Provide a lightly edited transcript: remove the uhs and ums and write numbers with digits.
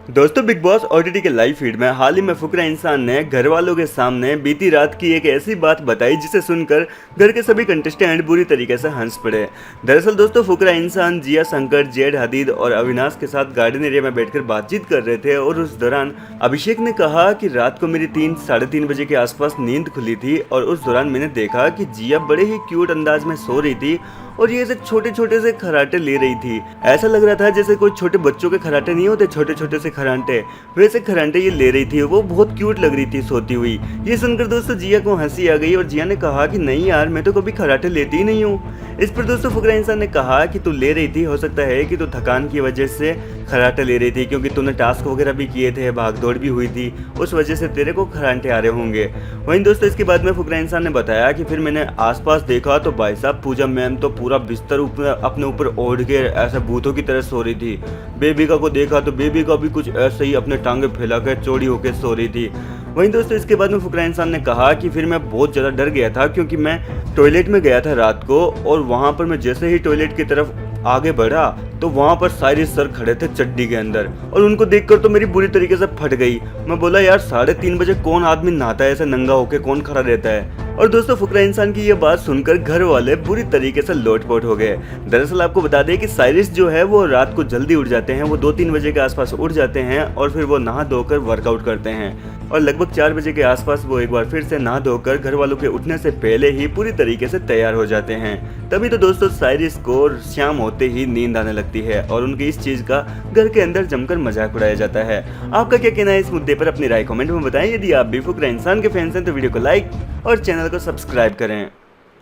दोस्तों big boss OTT के live feed में हाल ही में फुकरा इंसान ने घर वालों के सामने बीती रात की एक ऐसी बात बताई जिसे सुनकर घर के सभी कंटेस्टेंट बुरी तरीके से हंस पड़े। दरअसल दोस्तों फुकरा इंसान जिया शंकर, जेड हदीद और अविनाश के साथ गार्डन एरिया में बैठकर बातचीत कर रहे थे और उस दौरान अभिषेक ने कहा कि रात को मेरी 3-3:30 बजे के आसपास नींद खुली थी और उस दौरान मैंने देखा कि जिया बड़े ही क्यूट अंदाज में सो रही थी और ये ऐसे छोटे छोटे से खराटे ले रही थी। ऐसा लग रहा था जैसे कोई छोटे बच्चों के खराटे नहीं होते, छोटे छोटे से खराटे, वैसे खराटे ये ले रही थी। वो बहुत क्यूट लग रही थी सोती हुई। ये सुनकर दोस्तों जिया को हंसी आ गई और जिया ने कहा कि नहीं यार, मैं तो कभी खराटे लेती ही नहीं हूँ। इस पर दोस्तों फुकरा इंसान ने कहा कि तू ले रही थी, हो सकता है कि तू थकान की वजह से खराटे ले रही थी, क्योंकि तूने टास्क वगैरह भी किए थे, भाग दौड़ भी हुई थी, उस वजह से तेरे को खराटे आ रहे होंगे। वहीं दोस्तों इसके बाद में फुकरा इंसान ने बताया कि फिर मैंने आसपास देखा तो भाई साहब पूजा मैम तो पूरा बिस्तर अपने ऊपर ओढ़ के ऐसा भूतों की तरह सो रही थी। बेबिका को देखा तो बेबिका भी कुछ ऐसे ही अपने टांगे फैला कर चौड़ी होकर सो रही थी। वहीं दोस्तों इसके बाद में फुकरा इंसान ने कहा कि फिर मैं बहुत ज़्यादा डर गया था, क्योंकि मैं टॉयलेट में गया था रात को और वहाँ पर मैं जैसे ही टॉयलेट की तरफ आगे बढ़ा तो वहाँ पर साइरिस सर खड़े थे चड्डी के अंदर और उनको देखकर तो मेरी बुरी तरीके से फट गई। मैं बोला यार 3:30 बजे कौन आदमी नहाता है, ऐसे नंगा होके कौन खड़ा रहता है। और दोस्तों फुकरा इंसान की ये बात सुनकर घर वाले बुरी तरीके से लोटपोट हो गए। दरअसल आपको बता दें कि साइरिस जो है वो रात को जल्दी उठ जाते हैं, वो 2-3 बजे के आसपास उठ जाते हैं और फिर वो नहा धोकर वर्कआउट करते हैं और लगभग 4 बजे के आसपास वो एक बार फिर से नहा धोकर घर वालों के उठने से पहले ही पूरी तरीके से तैयार हो जाते हैं। तभी तो दोस्तों साइरिस को शाम होते ही नींद आने लगती है और उनकी इस चीज का घर के अंदर जमकर मजाक उड़ाया जाता है। आपका क्या कहना है इस मुद्दे पर? अपनी राय कमेंट में बताएं। यदि आप भी फुकरा इंसान के फैंस हैं तो वीडियो को लाइक और चैनल को सब्सक्राइब करें।